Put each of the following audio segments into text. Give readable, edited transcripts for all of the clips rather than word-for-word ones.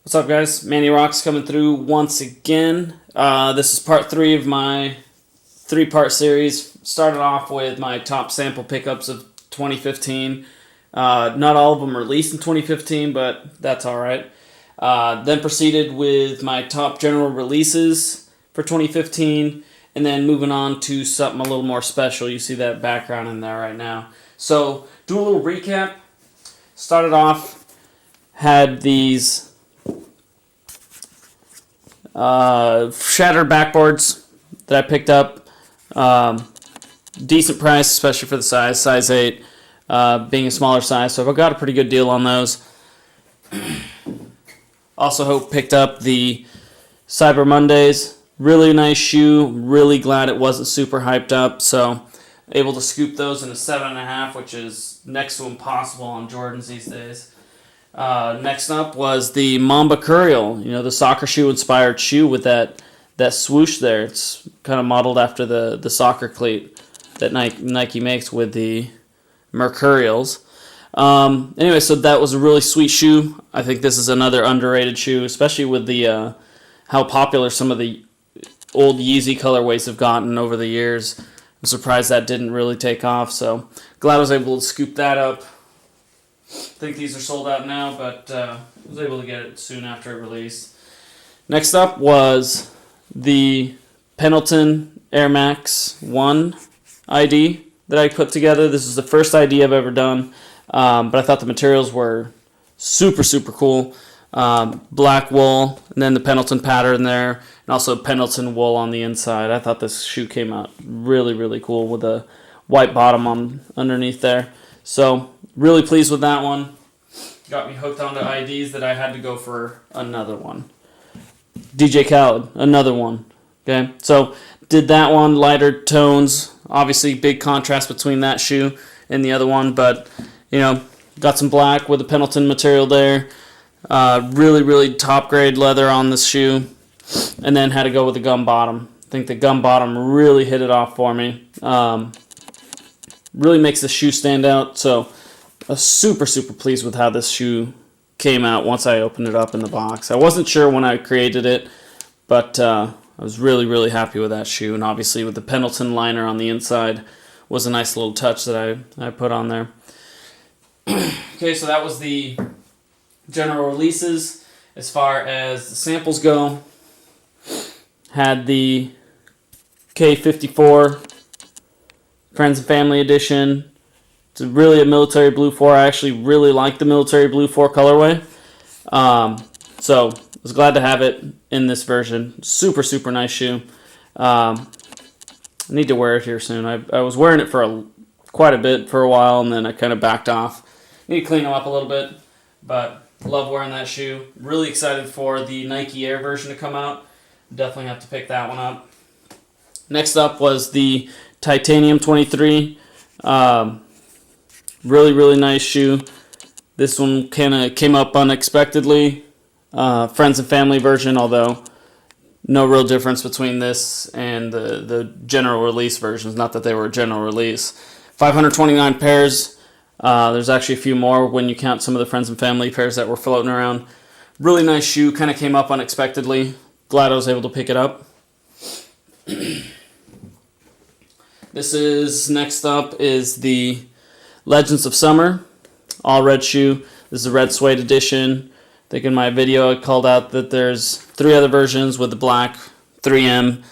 What's up, guys? Manny Rocks coming through once again. This is part 3 of my 3-part series. Started off with my top sample pickups of 2015. Not all of them released in 2015, but that's alright. Then proceeded with my top general releases for 2015, and then moving on to something a little more special. You see that background in there right now. So, do a little recap. Started off, had these shattered backboards that I picked up. Decent price, especially for the size 8, being a smaller size, so I got a pretty good deal on those. Also picked up the Cyber Mondays. Really nice shoe, really glad it wasn't super hyped up, so able to scoop those in a 7.5, which is next to impossible on Jordans these days. Next up was the Mambacurial, the soccer shoe inspired shoe with that swoosh there. It's kind of modeled after the soccer cleat that Nike makes with the Mercurials. Anyway, so that was a really sweet shoe. I think this is another underrated shoe, especially with the how popular some of the old Yeezy colorways have gotten over the years. I'm surprised that didn't really take off, so glad I was able to scoop that up. I think these are sold out now, but I was able to get it soon after it released. Next up was the Pendleton Air Max 1 ID that I put together. This is the first ID I've ever done, but I thought the materials were super, super cool. Black wool, and then the Pendleton pattern there, and also Pendleton wool on the inside. I thought this shoe came out really, really cool with a white bottom underneath there. So, really pleased with that one. Got me hooked onto IDs that I had to go for another one. DJ Khaled, another one. Okay, so did that one, lighter tones. Obviously, big contrast between that shoe and the other one, but, got some black with the Pendleton material there. Really, really top grade leather on this shoe. And then had to go with the gum bottom. I think the gum bottom really hit it off for me. Really makes the shoe stand out, so I was super, super pleased with how this shoe came out once I opened it up in the box. I wasn't sure when I created it, but I was really, really happy with that shoe, and obviously with the Pendleton liner on the inside was a nice little touch that I put on there. Okay, so that was the general releases. As far as the samples go, had the K54 Friends and Family Edition. It's really a military blue 4. I actually really like the military blue 4 colorway. So I was glad to have it in this version. Super, super nice shoe. I need to wear it here soon. I was wearing it for quite a bit for a while, and then I kind of backed off. Need to clean them up a little bit, but love wearing that shoe. Really excited for the Nike Air version to come out. Definitely have to pick that one up. Next up was the Titanium 23. Really, really nice shoe. This one kind of came up unexpectedly. Friends and Family version, although no real difference between this and the general release versions. Not that they were a general release. 529 pairs. There's actually a few more when you count some of the Friends and Family pairs that were floating around. Really nice shoe. Kind of came up unexpectedly. Glad I was able to pick it up. This is, next up is the Legends of Summer, all red shoe. This is a red suede edition. I think in my video I called out that there's 3 other versions with the black 3M,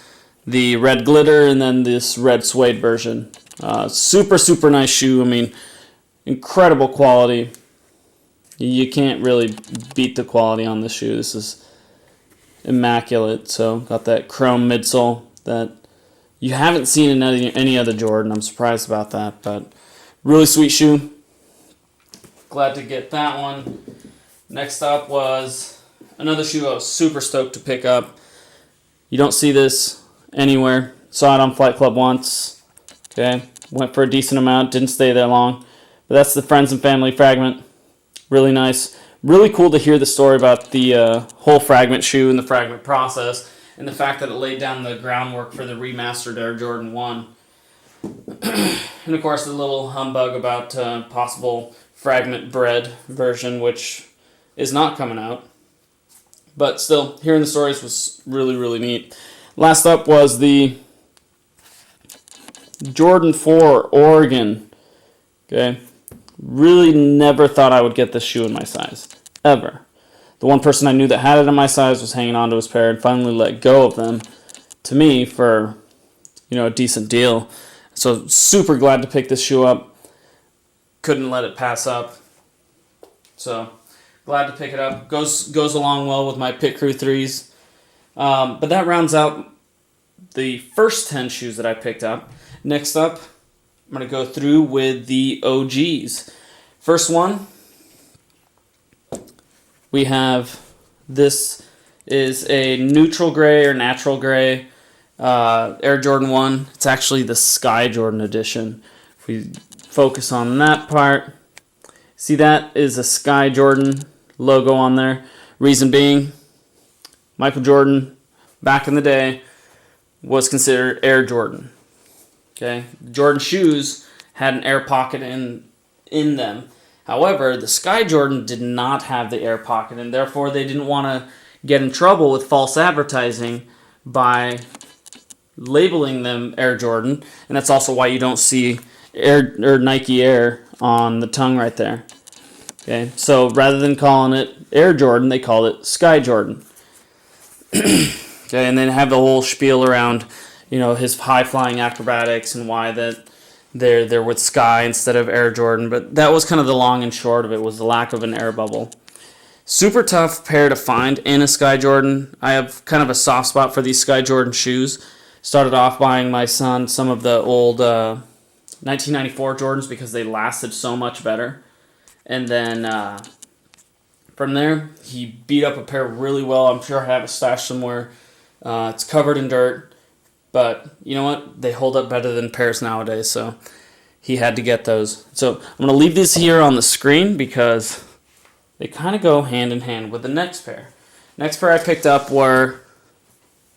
the red glitter, and then this red suede version. Super, super nice shoe. I mean, incredible quality. You can't really beat the quality on this shoe. This is immaculate. So got that chrome midsole that you haven't seen in any other Jordan. I'm surprised about that, but really sweet shoe. Glad to get that one. Next up was another shoe I was super stoked to pick up. You don't see this anywhere. Saw it on Flight Club once. Okay, went for a decent amount. Didn't stay there long. But that's the Friends and Family Fragment. Really nice. Really cool to hear the story about the whole Fragment shoe and the Fragment process, and the fact that it laid down the groundwork for the remastered Air Jordan 1. And of course the little humbug about possible Fragment bread version, which is not coming out. But still, hearing the stories was really, really neat. Last up was the Jordan 4 Oregon. Okay. Really never thought I would get this shoe in my size. Ever. The one person I knew that had it in my size was hanging on to his pair and finally let go of them to me for, a decent deal. So super glad to pick this shoe up. Couldn't let it pass up. So glad to pick it up. Goes along well with my Pit Crew 3s. But that rounds out the first 10 shoes that I picked up. Next up, I'm going to go through with the OGs. First one, we have, this is a neutral gray or natural gray Air Jordan 1. It's actually the Sky Jordan edition. If we focus on that part, see that is a Sky Jordan logo on there. Reason being, Michael Jordan, back in the day, was considered Air Jordan. Okay, Jordan shoes had an air pocket in them. However, the Sky Jordan did not have the air pocket, and therefore they didn't want to get in trouble with false advertising by labeling them Air Jordan, and that's also why you don't see Air or Nike Air on the tongue right there. Okay, so rather than calling it Air Jordan, they called it Sky Jordan. Okay, and then have the whole spiel around, his high-flying acrobatics and why that they're with Sky instead of Air Jordan. But that was kind of the long and short of it, was the lack of an air bubble. Super tough pair to find in a Sky Jordan. I have kind of a soft spot for these Sky Jordan shoes. Started off buying my son some of the old 1994 Jordans because they lasted so much better. And then from there, he beat up a pair really well. I'm sure I have a stash somewhere. It's covered in dirt, but you know what? They hold up better than pairs nowadays, so he had to get those. So I'm going to leave these here on the screen because they kind of go hand in hand with the next pair. Next pair I picked up were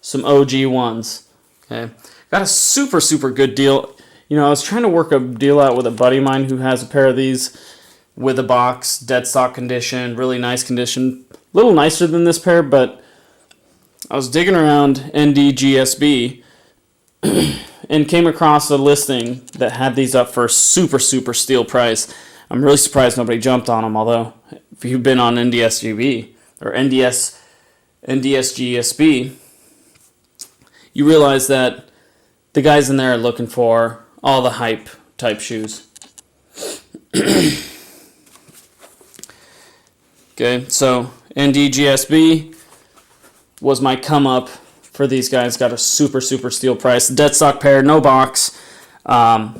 some OG ones. Okay, got a super, super good deal. I was trying to work a deal out with a buddy of mine who has a pair of these with a box, dead stock condition, really nice condition. A little nicer than this pair, but I was digging around NDGSB and came across a listing that had these up for a super, super steal price. I'm really surprised nobody jumped on them, although if you've been on NDSGB or NDSGSB, you realize that the guys in there are looking for all the hype type shoes. Okay, so NDGSB was my come up for these guys. Got a super, super steal price. Dead stock pair, no box. But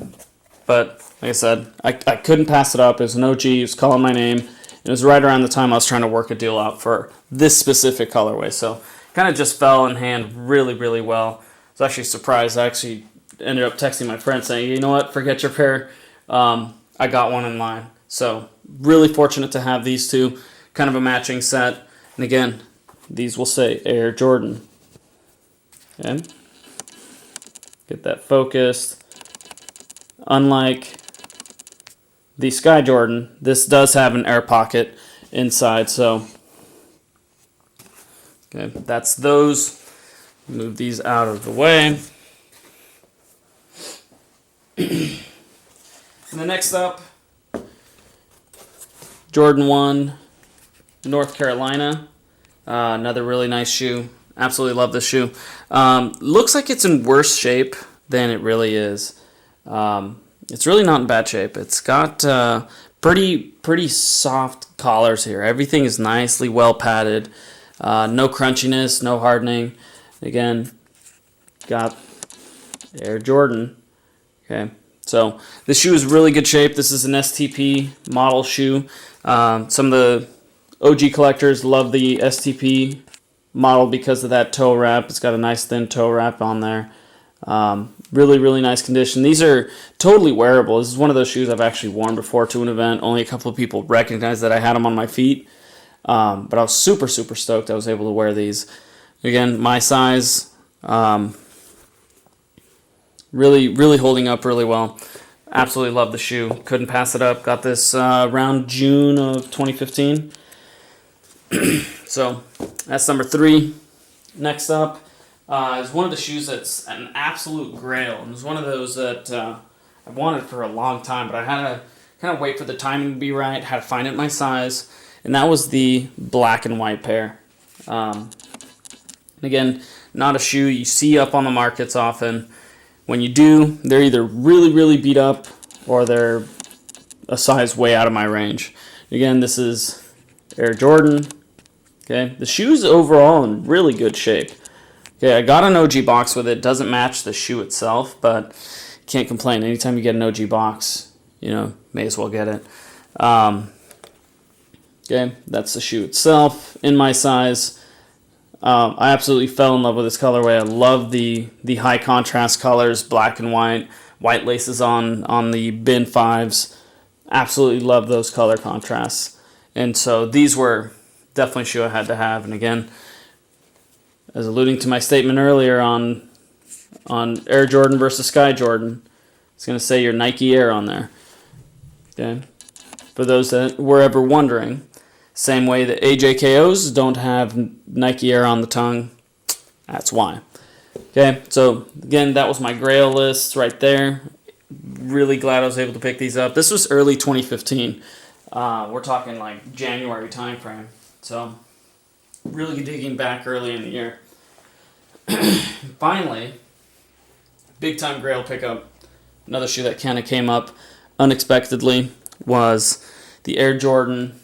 like I said, I couldn't pass it up. It was an OG. It was calling my name. It was right around the time I was trying to work a deal out for this specific colorway. So kind of just fell in hand really, really well. I was actually surprised. I actually ended up texting my friend saying, you know what, forget your pair. I got one in line. So really fortunate to have these two. Kind of a matching set. And again, these will say Air Jordan. Okay. Get that focused. Unlike the Sky Jordan, this does have an air pocket inside. So, okay, that's those. Move these out of the way. And then next up, Jordan 1, North Carolina. Another really nice shoe. Absolutely love this shoe. Looks like it's in worse shape than it really is. It's really not in bad shape. It's got pretty soft collars here. Everything is nicely well padded. No crunchiness, no hardening. Again, got Air Jordan. Okay, so this shoe is really good shape. This is an STP model shoe. Some of the OG collectors love the STP model because of that toe wrap. It's got a nice thin toe wrap on there. Really, really nice condition. These are totally wearable. This is one of those shoes I've actually worn before to an event. Only a couple of people recognized that I had them on my feet. But I was super, super stoked I was able to wear these. Again, my size. Really, really holding up really well. Absolutely love the shoe. Couldn't pass it up. Got this around June of 2015. So that's number 3. Next up is one of the shoes that's an absolute grail. And it's one of those that I've wanted for a long time, but I had to kind of wait for the timing to be right, had to find it my size. And that was the black and white pair. Again, not a shoe you see up on the markets often. When you do, they're either really, really beat up or they're a size way out of my range. Again, this is Air Jordan. Okay, the shoe's overall in really good shape. Okay, I got an OG box with it. Doesn't match the shoe itself, but can't complain. Anytime you get an OG box, you know, may as well get it. Okay, that's the shoe itself in my size. I absolutely fell in love with this colorway. I love the high contrast colors, black and white laces on the bin 5s. Absolutely love those color contrasts. And so these were definitely a shoe I had to have. And again, as alluding to my statement earlier on Air Jordan versus Sky Jordan, it's going to say your Nike Air on there. Okay, for those that were ever wondering. Same way that AJKOs don't have Nike Air on the tongue. That's why. Okay, so again, that was my grail list right there. Really glad I was able to pick these up. This was early 2015. We're talking like January timeframe. So really digging back early in the year. Finally, big time grail pickup. Another shoe that kind of came up unexpectedly was the Air Jordan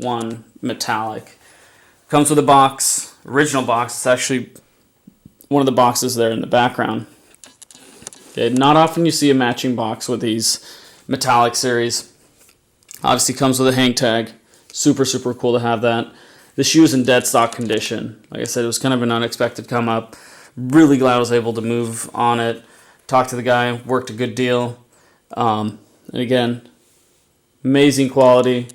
1 Metallic. Comes with a box, original box. It's actually one of the boxes there in the background. Okay, not often you see a matching box with these Metallic series. Obviously comes with a hang tag. Super, super cool to have that. The shoe is in dead stock condition. Like I said, it was kind of an unexpected come up. Really glad I was able to move on it. Talked to the guy, worked a good deal. And again, amazing quality.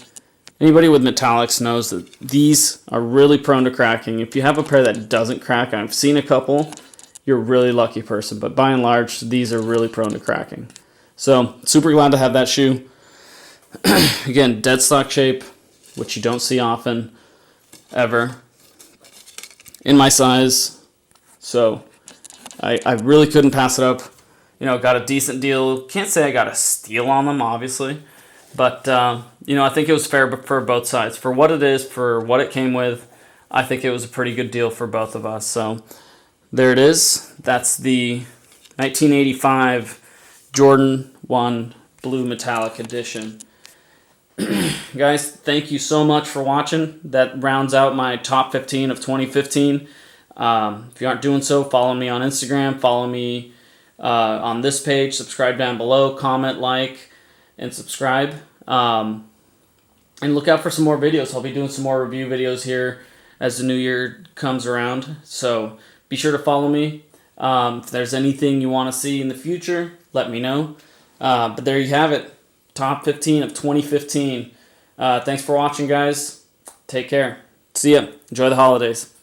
Anybody with metallics knows that these are really prone to cracking. If you have a pair that doesn't crack, I've seen a couple, you're a really lucky person. But by and large, these are really prone to cracking. So, super glad to have that shoe. Again, dead stock shape, which you don't see often, ever. In my size. So, I really couldn't pass it up. You know, got a decent deal. Can't say I got a steal on them, obviously. But, you know, I think it was fair for both sides. For what it is, for what it came with, I think it was a pretty good deal for both of us. So, there it is. That's the 1985 Jordan 1 Blue Metallic Edition. Guys, thank you so much for watching. That rounds out my top 15 of 2015. If you aren't doing so, follow me on Instagram. Follow me on this page. Subscribe down below. Comment, like, and subscribe. And look out for some more videos. I'll be doing some more review videos here as the new year comes around. So be sure to follow me. If there's anything you want to see in the future, let me know. But there you have it. Top 15 of 2015. Thanks for watching, guys. Take care. See ya. Enjoy the holidays.